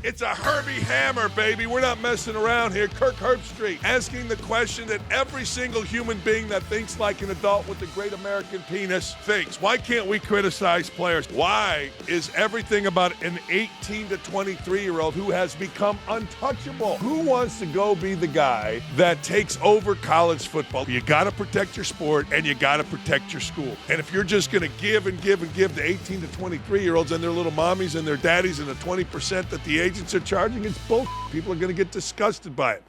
It's a Herbie hammer, baby. We're not messing around here. Kirk Herbstreit asking the question that every single human being that thinks like an adult with a great American penis thinks. Why can't we criticize players? Why is everything about an 18 to 23-year-old who has become untouchable? Who wants to go be the guy that takes over college football? You got to protect your sport and you got to protect your school. And if you're just going to give and give and give to 18 to 23-year-olds and their little mommies and their daddies and the 20% that the agents are charging, it's bullshit. People are going to get disgusted by it.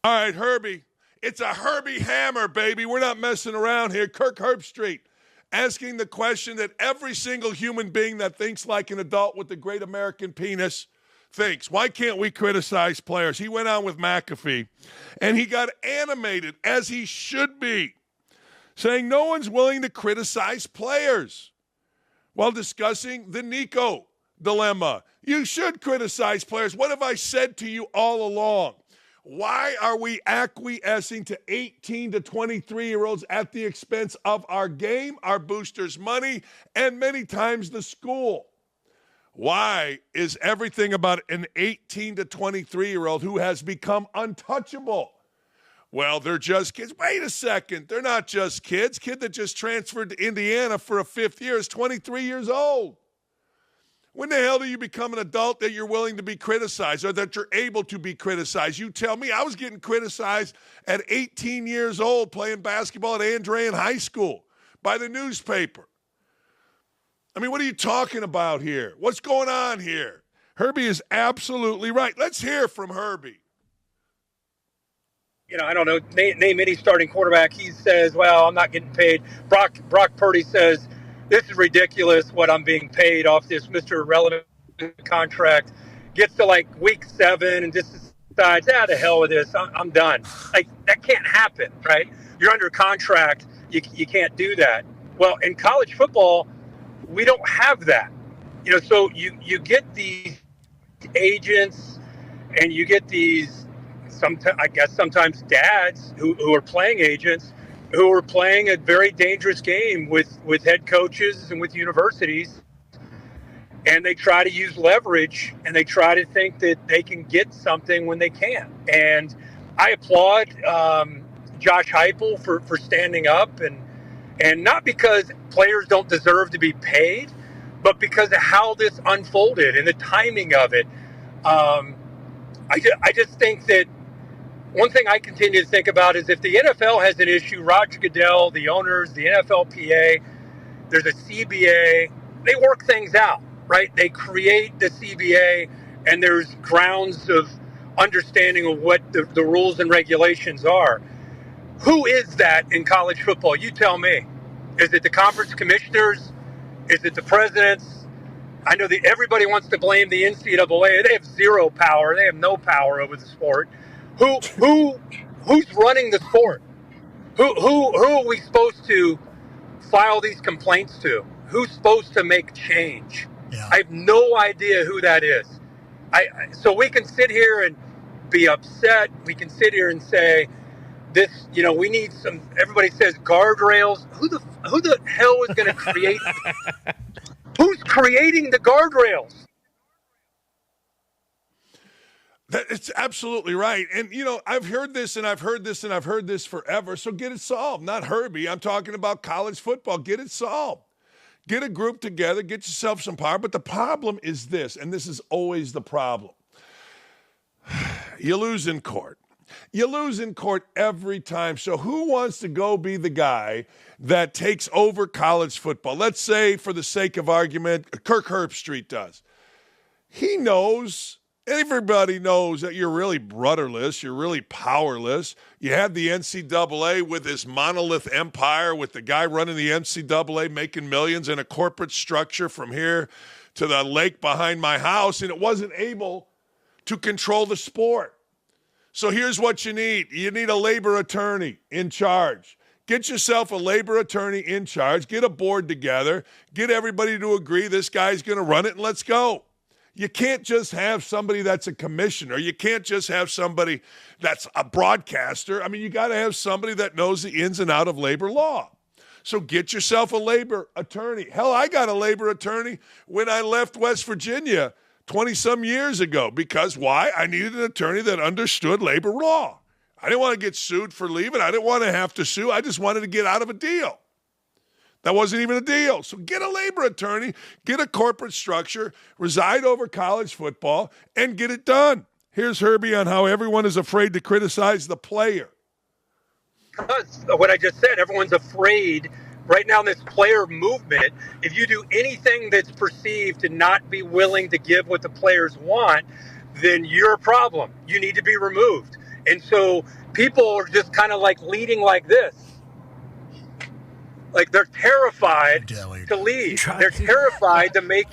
All right, Herbie. It's a Herbie hammer, baby. We're not messing around here. Kirk Herbstreit asking the question that every single human being that thinks like an adult with a great American penis thinks. Why can't we criticize players? He went on with McAfee, and he got animated, as he should be, saying no one's willing to criticize players while discussing the Nico dilemma. You should criticize players. What have I said to you all along? Why are we acquiescing to 18 to 23-year-olds at the expense of our game, our boosters' money, and many times the school? Why is everything about an 18 to 23-year-old who has become untouchable? Well, they're just kids. Wait a second. They're not just kids. Kid that just transferred to Indiana for a fifth year is 23 years old. When the hell do you become an adult that you're willing to be criticized or that you're able to be criticized? You tell me. I was getting criticized at 18 years old playing basketball at Andrean High School by the newspaper. I mean, what are you talking about here? What's going on here? Herbie is absolutely right. Let's hear from Herbie. You know, I don't know, name any starting quarterback. He says, well, I'm not getting paid. Brock Purdy says, this is ridiculous what I'm being paid off this Mr. Irrelevant contract. Gets to like week 7 and just decides, the hell with this. I'm done. Like, that can't happen, right? You're under contract. You can't do that. Well, in college football, we don't have that. You know, so you get these agents and you get these, sometimes dads who are playing agents who are playing a very dangerous game with head coaches and with universities. And they try to use leverage and they try to think that they can get something when they can't. And I applaud Josh Heupel for standing up and not because players don't deserve to be paid, but because of how this unfolded and the timing of it. I just think that one thing I continue to think about is if the NFL has an issue, Roger Goodell, the owners, the NFLPA, there's a CBA, they work things out, right? They create the CBA and there's grounds of understanding of what the rules and regulations are. Who is that in college football? You tell me. Is it the conference commissioners? Is it the presidents? I know that everybody wants to blame the NCAA. They have zero power. They have no power over the sport. Who's running the sport? Who are we supposed to file these complaints to? Who's supposed to make change? Yeah. I have no idea who that is. So we can sit here and be upset. We can sit here and say this. You know, we need some. Everybody says guardrails. Who the hell is going to create? Who's creating the guardrails? It's absolutely right. And, you know, I've heard this and I've heard this and I've heard this forever. So get it solved. Not Herbie. I'm talking about college football. Get it solved. Get a group together. Get yourself some power. But the problem is this, and this is always the problem. You lose in court. You lose in court every time. So who wants to go be the guy that takes over college football? Let's say, for the sake of argument, Kirk Herbstreit does. He knows. Everybody knows that you're really rudderless. You're really powerless. You had the NCAA with this monolith empire with the guy running the NCAA making millions in a corporate structure from here to the lake behind my house, and it wasn't able to control the sport. So here's what you need. You need a labor attorney in charge. Get yourself a labor attorney in charge. Get a board together. Get everybody to agree this guy's going to run it, and let's go. You can't just have somebody that's a commissioner. You can't just have somebody that's a broadcaster. I mean, you got to have somebody that knows the ins and out of labor law. So get yourself a labor attorney. Hell, I got a labor attorney when I left West Virginia 20-some years ago. Because why? I needed an attorney that understood labor law. I didn't want to get sued for leaving. I didn't want to have to sue. I just wanted to get out of a deal. That wasn't even a deal. So get a labor attorney, get a corporate structure, reside over college football, and get it done. Here's Herbie on how everyone is afraid to criticize the player. Because what I just said, everyone's afraid right now in this player movement. If you do anything that's perceived to not be willing to give what the players want, then you're a problem. You need to be removed. And so people are just kind of like leading like this. Like they're terrified to leave. They're terrified to make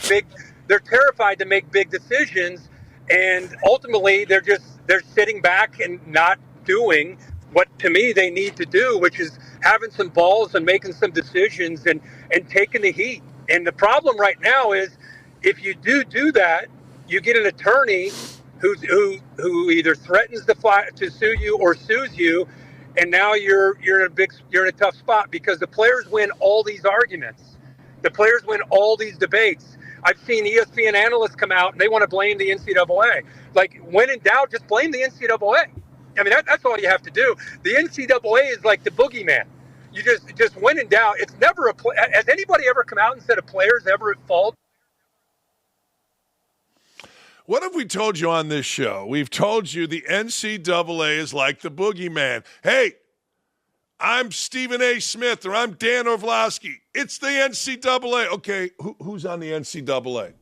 big decisions. And ultimately they're sitting back and not doing what to me they need to do, which is having some balls and making some decisions and taking the heat. And the problem right now is if you do that, you get an attorney who either threatens to sue you or sues you, and now you're in a tough spot because the players win all these arguments. The players win all these debates. I've seen ESPN analysts come out and they want to blame the NCAA. Like, when in doubt, just blame the NCAA. I mean, that's all you have to do. The NCAA is like the boogeyman. You just when in doubt. It's never has anybody ever come out and said a player's ever at fault? What have we told you on this show? We've told you the NCAA is like the boogeyman. Hey, I'm Stephen A. Smith or I'm Dan Orlovsky. It's the NCAA. Okay, who's on the NCAA?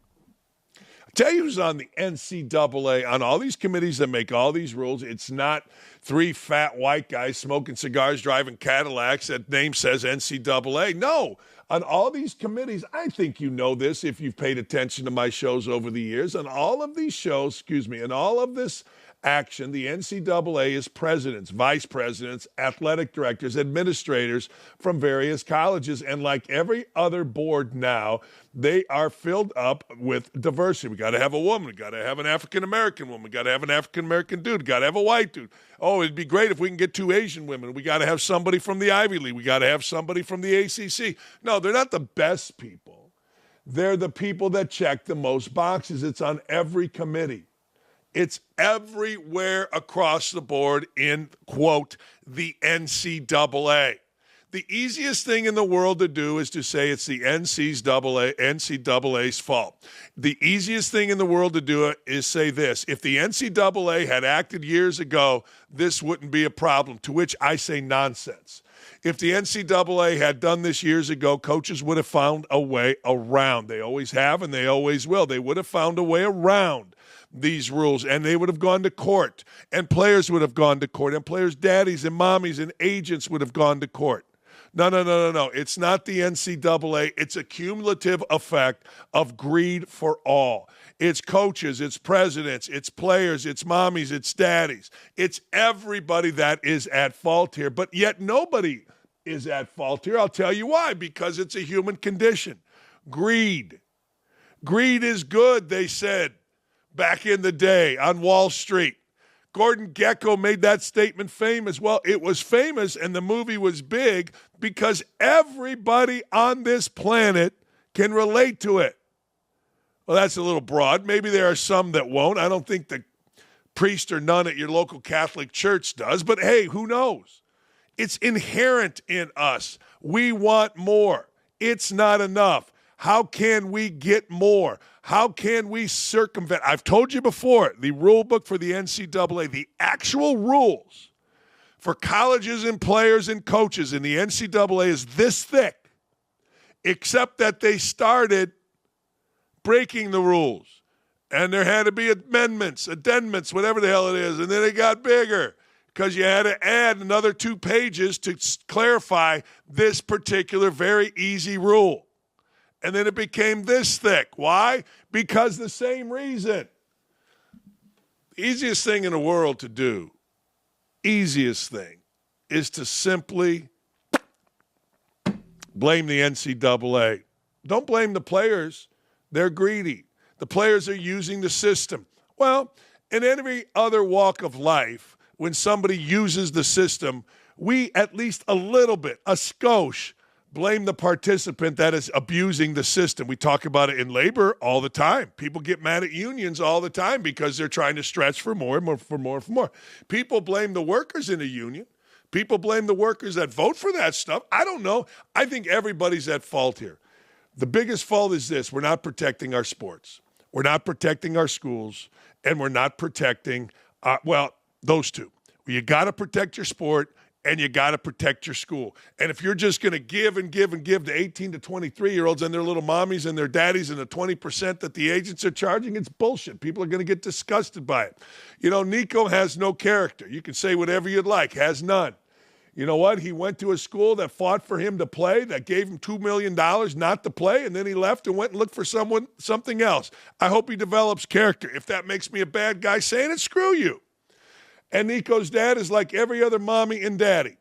I'll tell you who's on the NCAA, on all these committees that make all these rules. It's not three fat white guys smoking cigars, driving Cadillacs that name says NCAA. No, on all these committees, I think you know this if you've paid attention to my shows over the years. On all of these shows, and all of this action, the NCAA is presidents, vice presidents, athletic directors, administrators from various colleges. And like every other board now, they are filled up with diversity. We got to have a woman. We got to have an African-American woman. We got to have an African-American dude. We got to have a white dude. Oh, it'd be great if we can get 2 Asian women. We got to have somebody from the Ivy League. We got to have somebody from the ACC. No, they're not the best people. They're the people that check the most boxes. It's on every committee. It's everywhere across the board in, quote, the NCAA. The easiest thing in the world to do is to say it's the NCAA's fault. The easiest thing in the world to do it is say this: if the NCAA had acted years ago, this wouldn't be a problem, to which I say nonsense. If the NCAA had done this years ago, coaches would have found a way around. They always have and they always will. They would have found a way around these rules, and they would have gone to court, and players would have gone to court, and players' daddies and mommies and agents would have gone to court. No. It's not the NCAA. It's a cumulative effect of greed for all. It's coaches, it's presidents, it's players, it's mommies, it's daddies. It's everybody that is at fault here, but yet nobody is at fault here. I'll tell you why: because it's a human condition. Greed. Greed is good, they said back in the day on Wall Street. Gordon Gekko made that statement famous. Well, it was famous and the movie was big because everybody on this planet can relate to it. Well, that's a little broad. Maybe there are some that won't. I don't think the priest or nun at your local Catholic church does, but hey, who knows? It's inherent in us. We want more. It's not enough. How can we get more? How can we circumvent? I've told you before, the rule book for the NCAA, the actual rules for colleges and players and coaches in the NCAA is this thick, except that they started breaking the rules. And there had to be amendments, addendums, whatever the hell it is. And then it got bigger because you had to add another 2 pages to clarify this particular very easy rule. And then it became this thick. Why? Because the same reason. The easiest thing in the world to do, is to simply blame the NCAA. Don't blame the players. They're greedy. The players are using the system. Well, in every other walk of life, when somebody uses the system, we at least a little bit, a skosh, blame the participant that is abusing the system. We talk about it in labor all the time. People get mad at unions all the time because they're trying to stretch for more and more, for more, for more. People blame the workers in a union. People blame the workers that vote for that stuff. I don't know. I think everybody's at fault here. The biggest fault is this: we're not protecting our sports. We're not protecting our schools, and we're not protecting, those two. You got to protect your sport, and you got to protect your school. And if you're just going to give and give and give to 18 to 23-year-olds and their little mommies and their daddies and the 20% that the agents are charging, it's bullshit. People are going to get disgusted by it. Nico has no character. You can say whatever you'd like, has none. You know what? He went to a school that fought for him to play, that gave him $2 million not to play, and then he left and went and looked for something else. I hope he develops character. If that makes me a bad guy saying it, screw you. And Nico's dad is like every other mommy and daddy.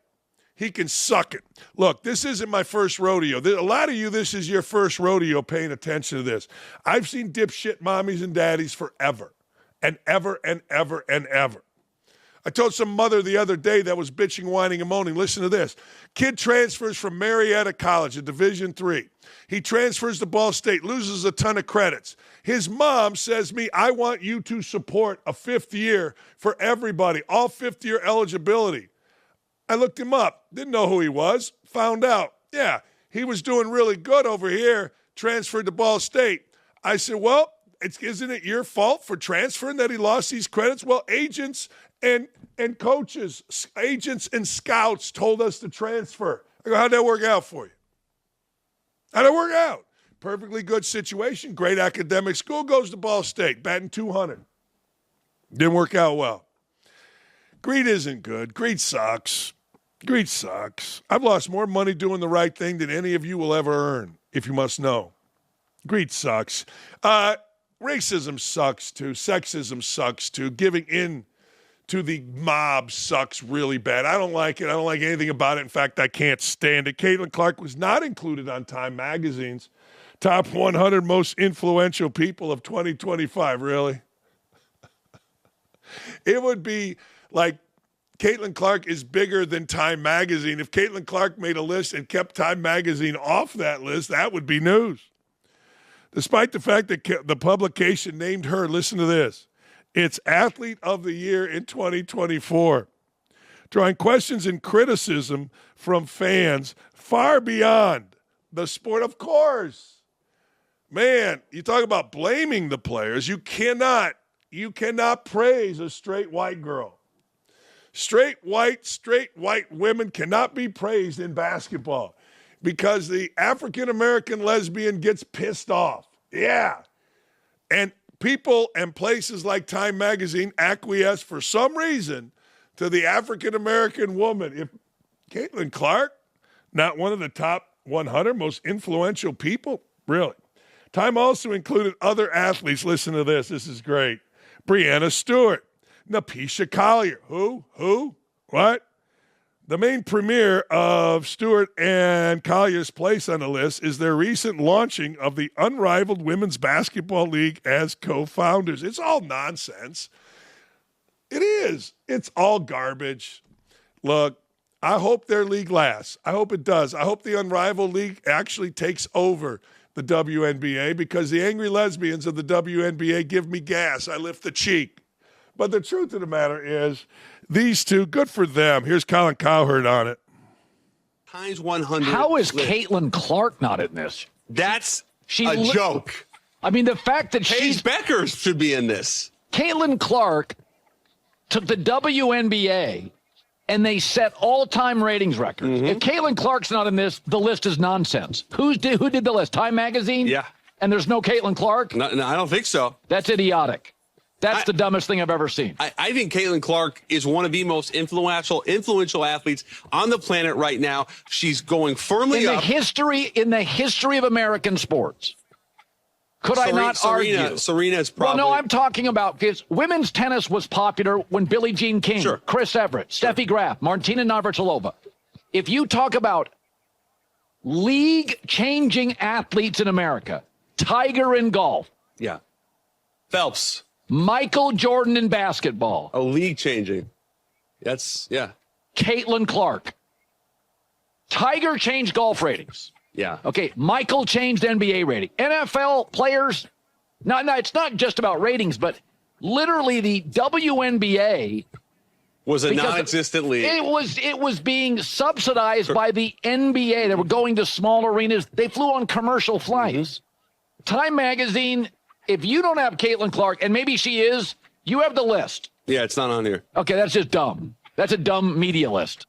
He can suck it. Look, this isn't my first rodeo. A lot of you, this is your first rodeo paying attention to this. I've seen dipshit mommies and daddies forever and ever and ever and ever. I told some mother the other day that was bitching, whining, and moaning. Listen to this. Kid transfers from Marietta College, a Division III. He transfers to Ball State, loses a ton of credits. His mom says to me, I want you to support a fifth year for everybody, all fifth-year eligibility. I looked him up, didn't know who he was, found out. Yeah, he was doing really good over here, transferred to Ball State. I said, well, isn't it your fault for transferring that he lost these credits? Well, agents and coaches, agents and scouts told us to transfer. I go, how'd that work out for you? How'd it work out? Perfectly good situation, great academic school, goes to Ball State, batting 200. Didn't work out well. Greed isn't good. Greed sucks. Greed sucks. I've lost more money doing the right thing than any of you will ever earn, if you must know. Greed sucks. Racism sucks too. Sexism sucks too. Giving in to the mob sucks really bad. I don't like it. I don't like anything about it. In fact, I can't stand it. Caitlin Clark was not included on Time Magazine's top 100 most influential people of 2025. Really? It would be like Caitlin Clark is bigger than Time Magazine. If Caitlin Clark made a list and kept Time Magazine off that list, that would be news. Despite the fact that the publication named her, listen to this, it's Athlete of the Year in 2024, drawing questions and criticism from fans far beyond the sport. Of course, man, you talk about blaming the players. You cannot praise a straight white girl. Straight white women cannot be praised in basketball because the African-American lesbian gets pissed off. Yeah. And people and places like Time Magazine acquiesce for some reason to the African-American woman. If Caitlin Clark, not one of the top 100 most influential people, really. Time also included other athletes. Listen to this. This is great. Breanna Stewart, Napisha Collier. Who? What? The main premiere of Stewart and Collier's place on the list is their recent launching of the Unrivaled Women's Basketball League as co-founders. It's all nonsense. It is. It's all garbage. Look, I hope their league lasts. I hope it does. I hope the Unrivaled League actually takes over the WNBA because the angry lesbians of the WNBA give me gas. I lift the cheek. But the truth of the matter is, these two, good for them. Here's Colin Cowherd on it. Times 100. How is Caitlin Clark not in this? That's a joke. I mean, the fact that Paige Becker should be in this. Caitlin Clark took the WNBA and they set all-time ratings records. Mm-hmm. If Caitlin Clark's not in this, the list is nonsense. Who did the list? Time Magazine? Yeah. And there's no Caitlin Clark? No, I don't think so. That's idiotic. That's the dumbest thing I've ever seen. I think Caitlin Clark is one of the most influential athletes on the planet right now. She's going firmly up. In the history of American sports. Could I not argue? Serena's probably. Well, no, I'm talking about because women's tennis was popular when Billie Jean King, sure. Chris Everett, Steffi Graf, Martina Navratilova. If you talk about league-changing athletes in America, Tiger in golf. Yeah. Phelps. Michael Jordan in basketball. Oh, league changing. That's, yeah. Caitlin Clark. Tiger changed golf ratings. Yeah. Okay, Michael changed NBA rating. NFL players, no, it's not just about ratings, but literally the WNBA was a non-existent league. It was being subsidized by the NBA. They were going to small arenas. They flew on commercial flights. Time Magazine, if you don't have Caitlin Clark, and maybe she is, you have the list. Yeah, it's not on here. Okay, that's just dumb. That's a dumb media list.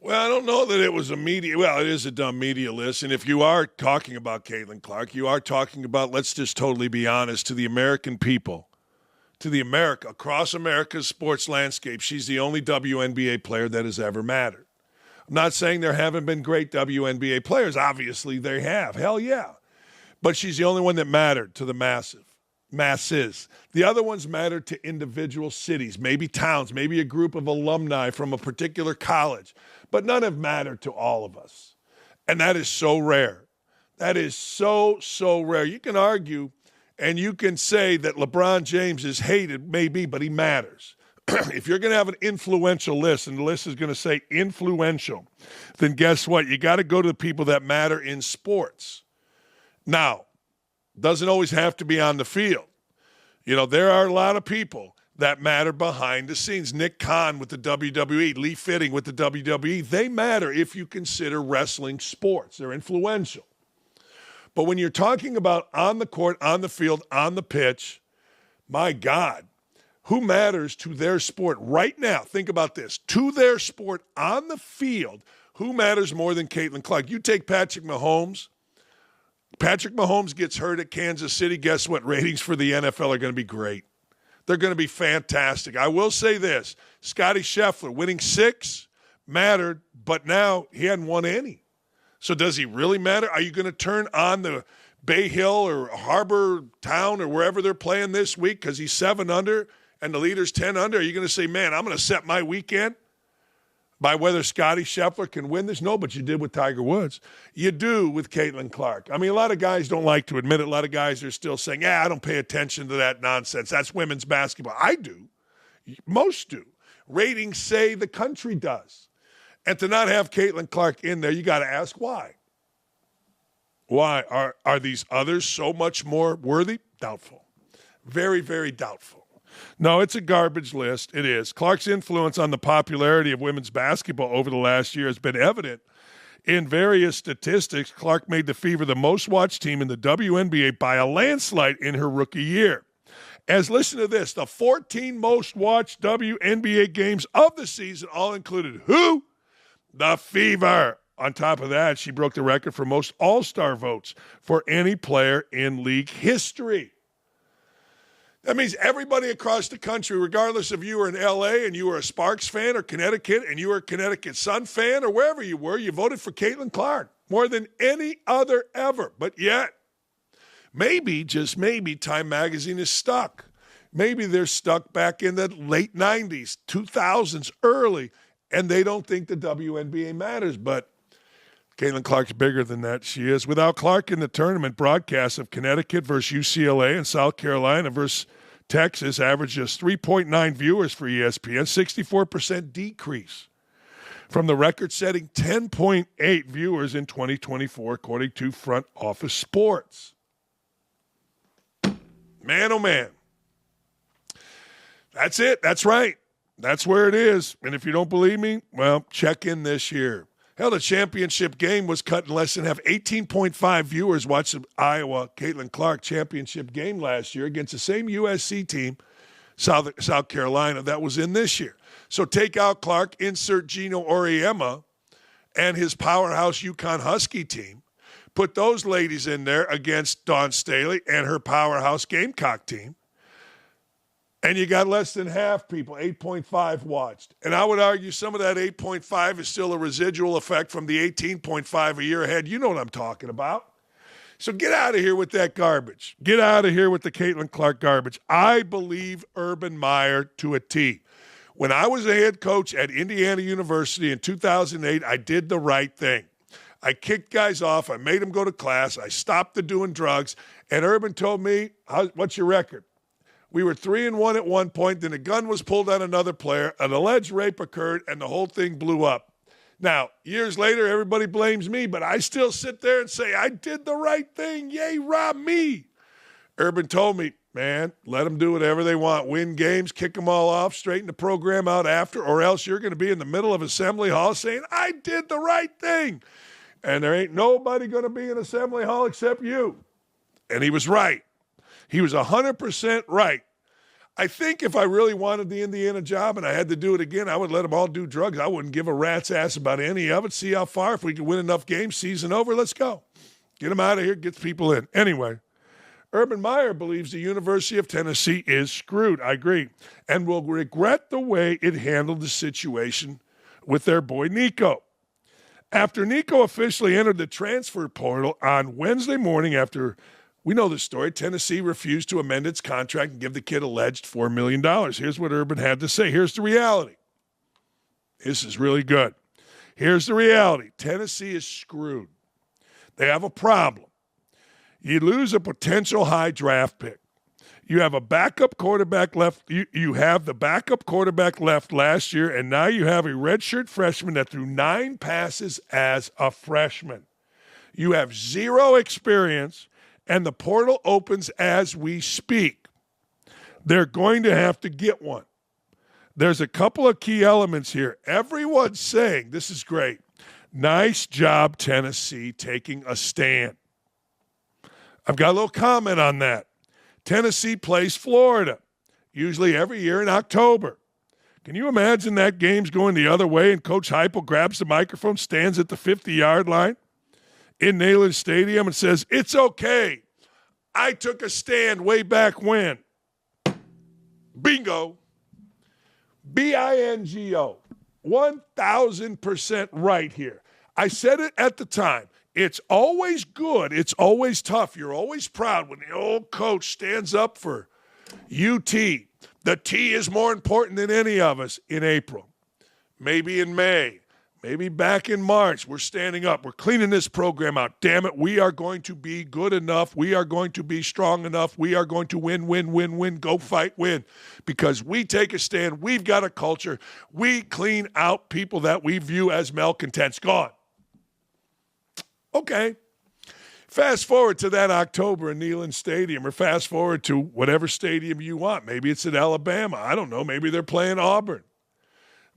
Well, I don't know that it was a media. Well, it is a dumb media list. And if you are talking about Caitlin Clark, you are talking about, let's just totally be honest, to the American people, across America's sports landscape, she's the only WNBA player that has ever mattered. I'm not saying there haven't been great WNBA players. Obviously, they have. Hell yeah. But she's the only one that mattered to the masses. The other ones mattered to individual cities, maybe towns, maybe a group of alumni from a particular college. But none have mattered to all of us. And that is so rare. That is so, so rare. You can argue and you can say that LeBron James is hated, maybe, but he matters. If you're going to have an influential list, and the list is going to say influential, then guess what? You got to go to the people that matter in sports. Now, doesn't always have to be on the field. You know, there are a lot of people that matter behind the scenes. Nick Khan with the WWE, Lee Fitting with the WWE. They matter if you consider wrestling sports. They're influential. But when you're talking about on the court, on the field, on the pitch, my God, who matters to their sport right now? Think about this. To their sport on the field, who matters more than Caitlin Clark? You take Patrick Mahomes. Patrick Mahomes gets hurt at Kansas City. Guess what? Ratings for the NFL are going to be great. They're going to be fantastic. I will say this. Scotty Scheffler winning 6 mattered, but now he hadn't won any. So does he really matter? Are you going to turn on the Bay Hill or Harbor Town or wherever they're playing this week because he's 7 under and the leader's 10 under? Are you going to say, man, I'm going to set my weekend by whether Scotty Scheffler can win this? No, but you did with Tiger Woods. You do with Caitlin Clark. I mean, a lot of guys don't like to admit it. A lot of guys are still saying, I don't pay attention to that nonsense. That's women's basketball. I do. Most do. Ratings say the country does. And to not have Caitlin Clark in there, you got to ask why. Why? Are these others so much more worthy? Doubtful. Very, very doubtful. No, it's a garbage list. It is. Clark's influence on the popularity of women's basketball over the last year has been evident in various statistics. Clark made the Fever the most watched team in the WNBA by a landslide in her rookie year. As listen to this, the 14 most watched WNBA games of the season all included who? The Fever. On top of that, she broke the record for most all-star votes for any player in league history. That means everybody across the country, regardless if you were in L.A. and you were a Sparks fan or Connecticut and you were a Connecticut Sun fan or wherever you were, you voted for Caitlin Clark more than any other ever. But yet, maybe, just maybe, Time Magazine is stuck. Maybe they're stuck back in the late 90s, 2000s, early, and they don't think the WNBA matters. But Caitlin Clark's bigger than that. She is. Without Clark in the tournament, broadcasts of Connecticut versus UCLA and South Carolina versus Texas averaged just 3.9 viewers for ESPN, 64% decrease from the record-setting 10.8 viewers in 2024, according to Front Office Sports. Man, oh man. That's it. That's right. That's where it is. And if you don't believe me, well, check in this year. Hell, the championship game was cut in less than half. 18.5 viewers watched the Iowa Caitlin Clark championship game last year against the same USC team, South Carolina, that was in this year. So take out Clark, insert Gino Auriemma and his powerhouse UConn Husky team. Put those ladies in there against Dawn Staley and her powerhouse Gamecock team. And you got less than half people, 8.5 watched. And I would argue some of that 8.5 is still a residual effect from the 18.5 a year ahead. You know what I'm talking about. So get out of here with that garbage. Get out of here with the Caitlin Clark garbage. I believe Urban Meyer to a T. When I was a head coach at Indiana University in 2008, I did the right thing. I kicked guys off. I made them go to class. I stopped the doing drugs. And Urban told me, what's your record? We were 3-1 at one point. Then a gun was pulled on another player. An alleged rape occurred, and the whole thing blew up. Now, years later, everybody blames me, but I still sit there and say, I did the right thing. Yay, rob me. Urban told me, man, let them do whatever they want. Win games, kick them all off, straighten the program out after, or else you're going to be in the middle of Assembly Hall saying, I did the right thing. And there ain't nobody going to be in Assembly Hall except you. And he was right. He was 100% right. I think if I really wanted the Indiana job and I had to do it again, I would let them all do drugs. I wouldn't give a rat's ass about any of it. See how far. If we can win enough games, season over, let's go. Get them out of here, get people in. Anyway, Urban Meyer believes the University of Tennessee is screwed. I agree. And will regret the way it handled the situation with their boy Nico. After Nico officially entered the transfer portal on Wednesday morning after, we know the story, Tennessee refused to amend its contract and give the kid alleged $4 million. Here's what Urban had to say. Here's the reality. This is really good. Here's the reality. Tennessee is screwed. They have a problem. You lose a potential high draft pick. You have a backup quarterback left. You have the backup quarterback left last year, and now you have a redshirt freshman that threw 9 passes as a freshman. You have 0 experience, and the portal opens as we speak. They're going to have to get one. There's a couple of key elements here. Everyone's saying, this is great, nice job, Tennessee, taking a stand. I've got a little comment on that. Tennessee plays Florida, usually every year in October. Can you imagine that game's going the other way and Coach Heupel grabs the microphone, stands at the 50-yard line in Neyland Stadium and says, it's okay. I took a stand way back when. Bingo. B-I-N-G-O. 1,000% right here. I said it at the time. It's always good. It's always tough. You're always proud when the old coach stands up for UT. The T is more important than any of us in April. Maybe in May. Maybe back in March. We're standing up. We're cleaning this program out. Damn it, we are going to be good enough. We are going to be strong enough. We are going to win, win, win, win, go fight, win. Because we take a stand. We've got a culture. We clean out people that we view as malcontents. Gone. Okay. Fast forward to that October in Neyland Stadium, or fast forward to whatever stadium you want. Maybe it's at Alabama. I don't know. Maybe they're playing Auburn.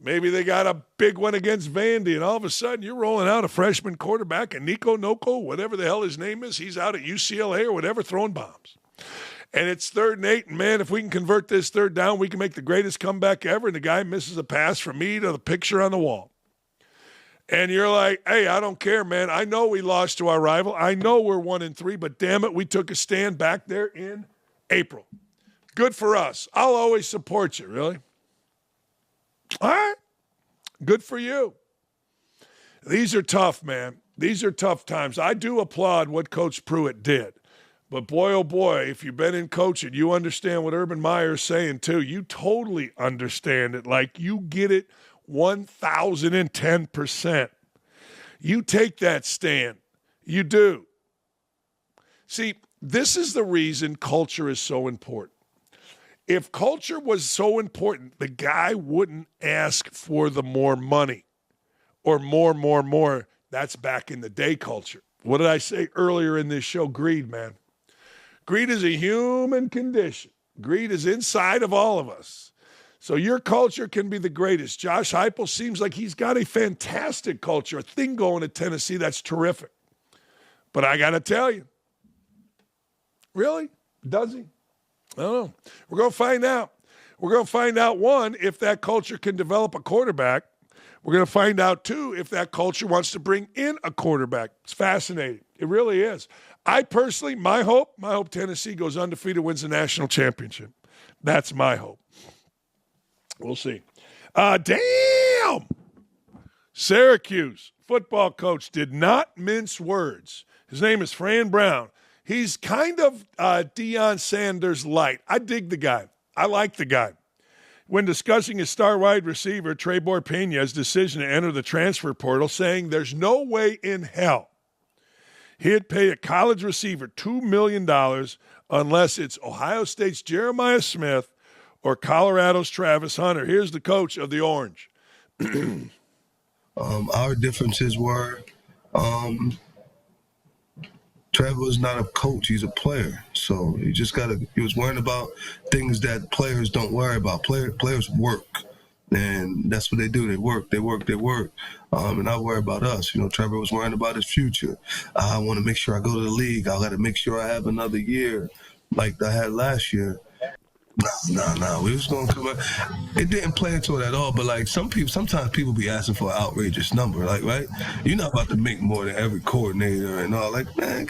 Maybe they got a big one against Vandy, and all of a sudden you're rolling out a freshman quarterback, and Nico, whatever the hell his name is, he's out at UCLA or whatever throwing bombs. And it's 3rd and 8, and man, if we can convert this 3rd down, we can make the greatest comeback ever, and the guy misses a pass from me to the picture on the wall. And you're like, hey, I don't care, man. I know we lost to our rival. I know we're 1-3, but damn it, we took a stand back there in April. Good for us. I'll always support you, really. All right. Good for you. These are tough, man. These are tough times. I do applaud what Coach Pruitt did. But boy, oh boy, if you've been in coaching, you understand what Urban Meyer is saying too. You totally understand it. Like you get it 1,010%. You take that stand. You do. See, this is the reason culture is so important. If culture was so important, the guy wouldn't ask for the more money or more. That's back in the day culture. What did I say earlier in this show? Greed, man. Greed is a human condition. Greed is inside of all of us. So your culture can be the greatest. Josh Heupel seems like he's got a fantastic culture, a thing going at Tennessee that's terrific. But I got to tell you, really? Does he? I don't know. We're going to find out. We're going to find out, one, if that culture can develop a quarterback. We're going to find out, two, if that culture wants to bring in a quarterback. It's fascinating. It really is. I personally, my hope Tennessee goes undefeated, wins the national championship. That's my hope. We'll see. Damn! Syracuse football coach did not mince words. His name is Fran Brown. He's kind of Deion Sanders light. I dig the guy. I like the guy. When discussing his star wide receiver, Trebor Pena's decision to enter the transfer portal, saying there's no way in hell he'd pay a college receiver $2 million unless it's Ohio State's Jeremiah Smith or Colorado's Travis Hunter. Here's the coach of the Orange. Our differences were Trevor was not a coach, he's a player. So he was worrying about things that players don't worry about. Players work. And that's what they do. They work. And I worry about us. Trevor was worrying about his future. I want to make sure I go to the league. I got to make sure I have another year like I had last year. No. We was going to come out. It didn't play into it at all. But like sometimes people be asking for an outrageous number. Like, right? You're not about to make more than every coordinator and all. Like, man,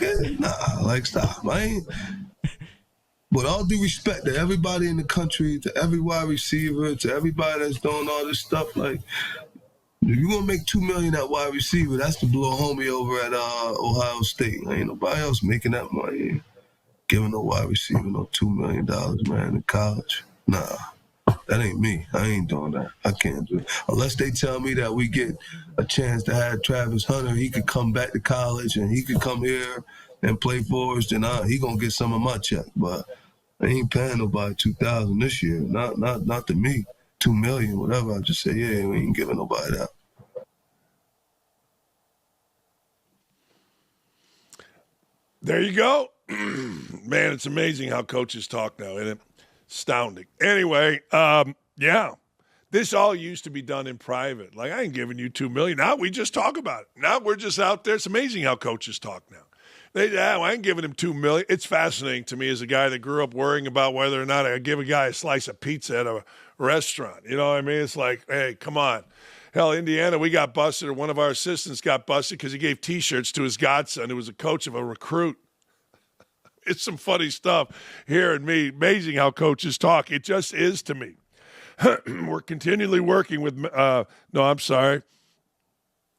stop. I ain't. With all due respect to everybody in the country, to every wide receiver, to everybody that's doing all this stuff, like, if you're going to make $2 million at wide receiver, that's to blow a homie over at Ohio State. Ain't nobody else making that money. Giving no wide receiver no $2 million, man, in college. Nah, that ain't me. I ain't doing that. I can't do it. Unless they tell me that we get a chance to have Travis Hunter, he could come back to college and he could come here and play for us, then he going to get some of my check. But I ain't paying nobody $2,000 this year. Not to me. $2 million, whatever. I just say, yeah, we ain't giving nobody that. There you go. Man, it's amazing how coaches talk now, isn't it? Astounding. Anyway, yeah. This all used to be done in private. Like, I ain't giving you $2 million. Now we just talk about it. Now we're just out there. It's amazing how coaches talk now. I ain't giving him $2 million. It's fascinating to me as a guy that grew up worrying about whether or not I give a guy a slice of pizza at a restaurant. You know what I mean? It's like, hey, come on. Hell, Indiana, we got busted, or one of our assistants got busted because he gave T-shirts to his godson who was a coach of a recruit. It's some funny stuff hearing me. Amazing how coaches talk. It just is to me. We're continually working with no, I'm sorry.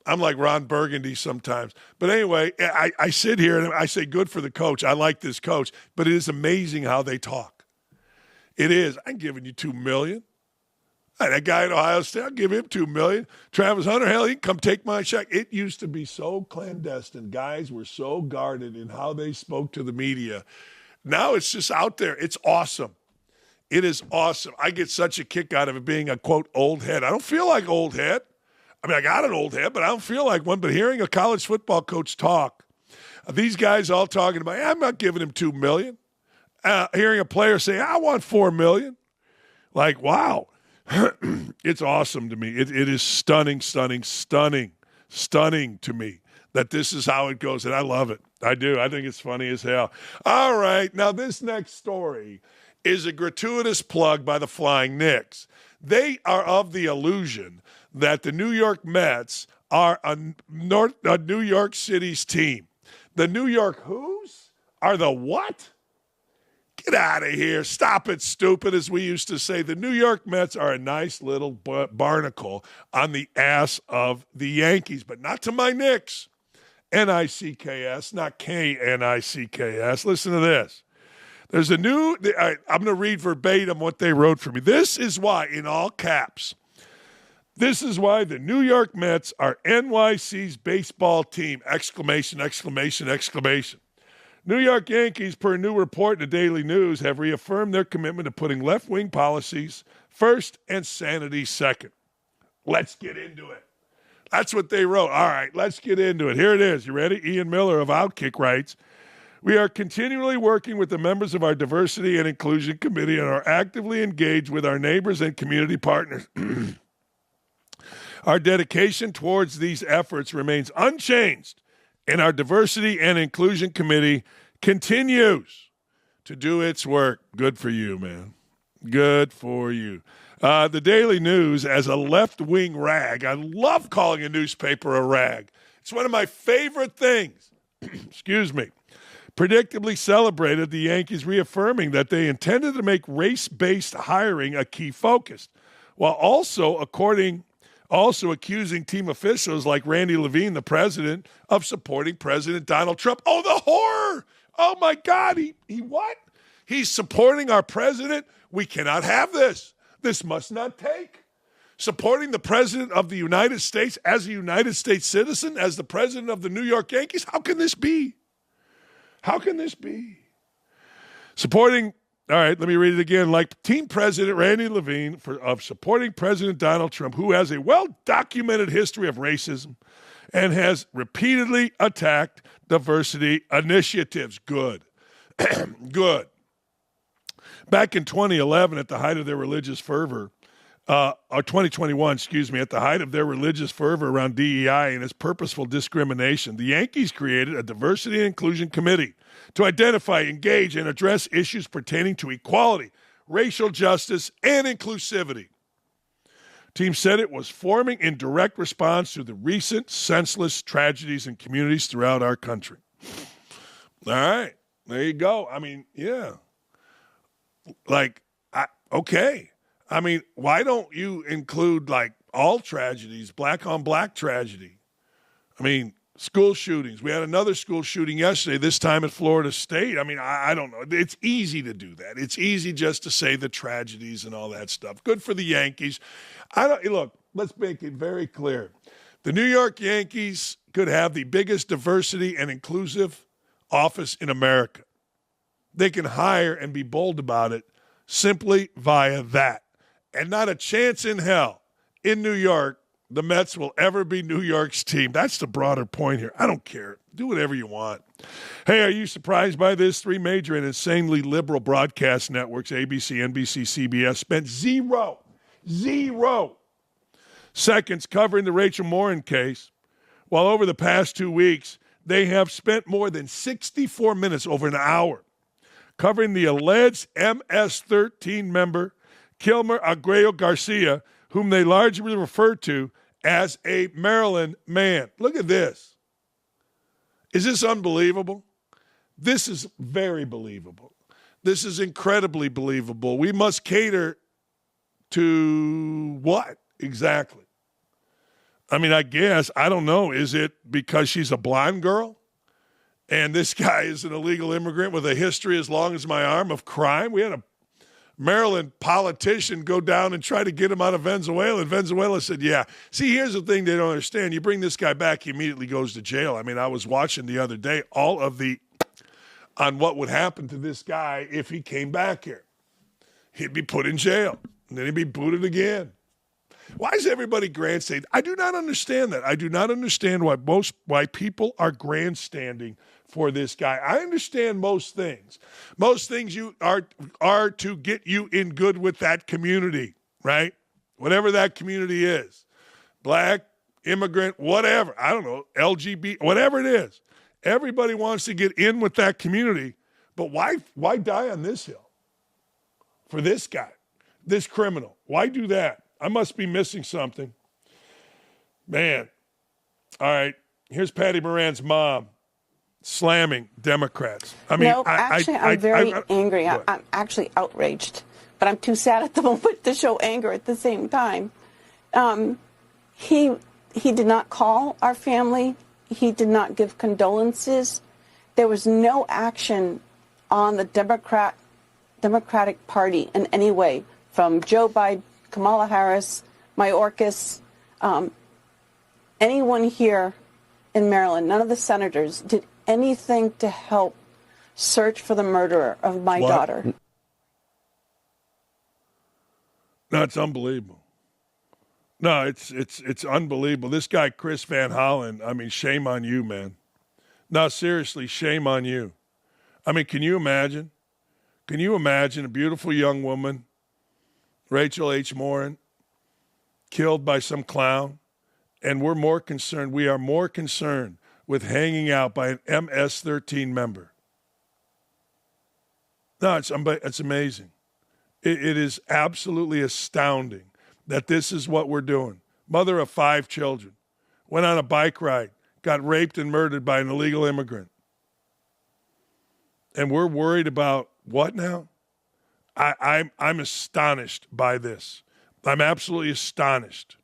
I'm like Ron Burgundy sometimes. But anyway, I sit here and I say, good for the coach. I like this coach. But it is amazing how they talk. It is. I'm giving you $2 million. That guy at Ohio State, I'll give him $2 million. Travis Hunter, hell, he can come take my check. It used to be so clandestine. Guys were so guarded in how they spoke to the media. Now it's just out there. It's awesome. It is awesome. I get such a kick out of it being a, quote, old head. I don't feel like old head. I mean, I got an old head, but I don't feel like one. But hearing a college football coach talk, these guys all talking about, I'm not giving him $2 million. Hearing a player say, I want $4 million. Like, wow. It's awesome to me. It is stunning to me that this is how it goes, and I love it. I do. I think it's funny as hell. All right, now this next story is a gratuitous plug by the Flying Knicks. They are of the illusion that the New York Mets are a New York City's team. The New York Who's are the what? Get out of here. Stop it, stupid, as we used to say. The New York Mets are a nice little barnacle on the ass of the Yankees, but not to my Knicks. N-I-C-K-S, not K-N-I-C-K-S. Listen to this. There's a new, I'm going to read verbatim what they wrote for me. This is why, in all caps, this is why the New York Mets are NYC's baseball team! Exclamation, exclamation, exclamation. New York Yankees, per a new report in the Daily News, have reaffirmed their commitment to putting left-wing policies first and sanity second. Let's get into it. That's what they wrote. All right, let's get into it. Here it is. You ready? Ian Miller of OutKick writes, we are continually working with the members of our Diversity and Inclusion Committee and are actively engaged with our neighbors and community partners. Our dedication towards these efforts remains unchanged, and our Diversity and Inclusion Committee continues to do its work. Good for you, man. Good for you. The Daily News, as a left-wing rag, I love calling a newspaper a rag. It's one of my favorite things. Excuse me. Predictably celebrated the Yankees reaffirming that they intended to make race-based hiring a key focus, while also accusing team officials like Randy Levine, the president, of supporting President Donald Trump. Oh, the horror! Oh, my God. He what? He's supporting our president? We cannot have this. This must not take. Supporting the president of the United States as a United States citizen, as the president of the New York Yankees? How can this be? How can this be? Supporting, all right, let me read it again. Like team president Randy Levine of supporting President Donald Trump, who has a well-documented history of racism and has repeatedly attacked diversity initiatives. Good. Good. Back in 2011, at the height of their religious fervor, or 2021, at the height of their religious fervor around DEI and its purposeful discrimination, the Yankees created a diversity and inclusion committee to identify, engage, and address issues pertaining to equality, racial justice, and inclusivity. Team said it was forming in direct response to the recent senseless tragedies in communities throughout our country. All right, there you go. I mean, yeah. Okay. I mean, why don't you include, like, all tragedies, black-on-black tragedy? I mean, school shootings. We had another school shooting yesterday, this time at Florida State. I mean, I don't know. It's easy to do that. It's easy just to say the tragedies and all that stuff. Good for the Yankees. Look, let's make it very clear. The New York Yankees could have the biggest diversity and inclusive office in America. They can hire and be bold about it simply via that. And not a chance in hell in New York the Mets will ever be New York's team. That's the broader point here. I don't care. Do whatever you want. Hey, are you surprised by this? 3 major and insanely liberal broadcast networks, ABC, NBC, CBS, spent zero seconds covering the Rachel Morin case, while over the past 2 weeks, they have spent more than 64 minutes, over an hour, covering the alleged MS-13 member, Kilmer Agrello Garcia, whom they largely refer to as a Maryland man. Look at this. Is this unbelievable? This is very believable. This is incredibly believable. We must cater to what exactly? I mean, I guess, I don't know. Is it because she's a blonde girl and this guy is an illegal immigrant with a history as long as my arm of crime? We had a Maryland politician go down and try to get him out of Venezuela, and Venezuela said, yeah. See, here's the thing they don't understand. You bring this guy back, he immediately goes to jail. I mean, I was watching the other day on what would happen to this guy if he came back here. He'd be put in jail, and then he'd be booted again. Why is everybody grandstanding? I do not understand that. I do not understand why people are grandstanding for this guy. I understand most things. Most things you are to get you in good with that community, right? Whatever that community is. Black, immigrant, whatever. I don't know, LGBT, whatever it is. Everybody wants to get in with that community, but why die on this hill? For this guy, this criminal. Why do that? I must be missing something. Man. All right. Here's Patty Moran's mom slamming Democrats. I mean, no, actually, I'm very angry. I'm actually outraged, but I'm too sad at the moment to show anger at the same time. He did not call our family. He did not give condolences. There was no action on the Democratic Party in any way, from Joe Biden, Kamala Harris, Mayorkas, anyone here in Maryland, none of the senators did anything to help search for the murderer of my daughter. No, it's unbelievable. No, it's unbelievable. This guy, Chris Van Hollen, I mean, shame on you, man. No, seriously, shame on you. I mean, can you imagine? Can you imagine a beautiful young woman, Rachel H. Morin, killed by some clown? And we are more concerned with hanging out by an MS-13 member. No, it's amazing. It is absolutely astounding that this is what we're doing. Mother of 5 children, went on a bike ride, got raped and murdered by an illegal immigrant. And we're worried about what now? I'm astonished by this. I'm absolutely astonished.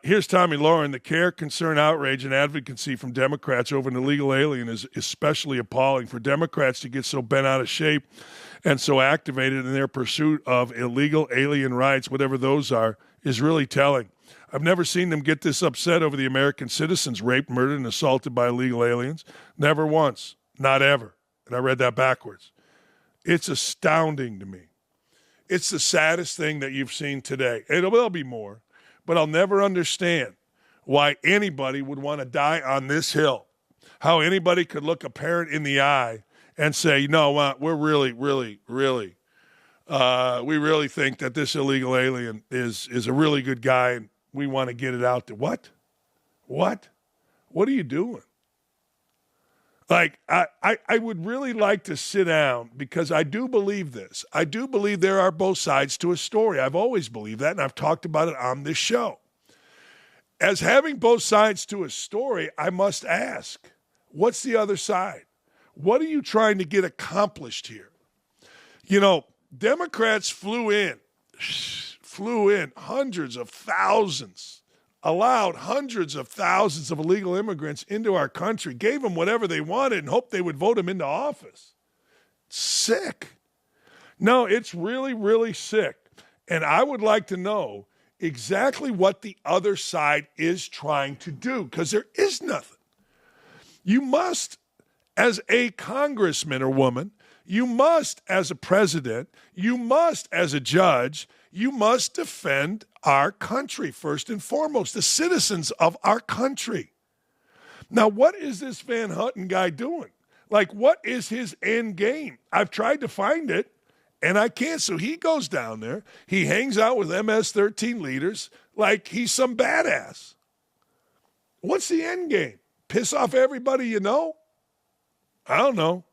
Here's Tommy Lauren. The care, concern, outrage, and advocacy from Democrats over an illegal alien is especially appalling. For Democrats to get so bent out of shape and so activated in their pursuit of illegal alien rights, whatever those are, is really telling. I've never seen them get this upset over the American citizens raped, murdered, and assaulted by illegal aliens. Never once. Not ever. And I read that backwards. It's astounding to me. It's the saddest thing that you've seen today. There'll be more, but I'll never understand why anybody would want to die on this hill. How anybody could look a parent in the eye and say, you know what, we're really, really, really, we really think that this illegal alien is a really good guy and we want to get it out there. What? What are you doing? Like, I would really like to sit down because I do believe this. I do believe there are both sides to a story. I've always believed that, and I've talked about it on this show. As having both sides to a story, I must ask, what's the other side? What are you trying to get accomplished here? You know, Democrats flew in hundreds of thousands, allowed hundreds of thousands of illegal immigrants into our country, gave them whatever they wanted and hoped they would vote them into office. Sick. No, it's really, really sick. And I would like to know exactly what the other side is trying to do, because there is nothing. You must, as a congressman or woman, you must, as a president, you must, as a judge, you must defend our country first and foremost, the citizens of our country. Now, what is this Van Houten guy doing? Like, what is his end game? I've tried to find it, and I can't. So he goes down there. He hangs out with MS-13 leaders like he's some badass. What's the end game? Piss off everybody you know? I don't know.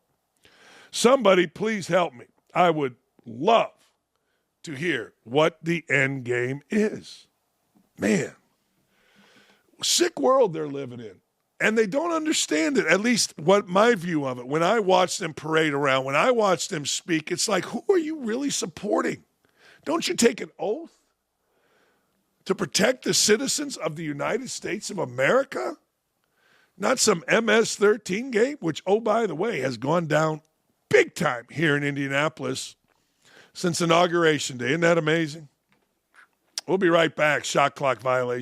Somebody please help me. I would love to hear what the end game is. Man, sick world they're living in. And they don't understand it, at least what my view of it. When I watch them parade around, when I watch them speak, it's like, who are you really supporting? Don't you take an oath to protect the citizens of the United States of America? Not some MS-13 game, which, oh, by the way, has gone down big time here in Indianapolis since Inauguration Day. Isn't that amazing? We'll be right back. Shot clock violation.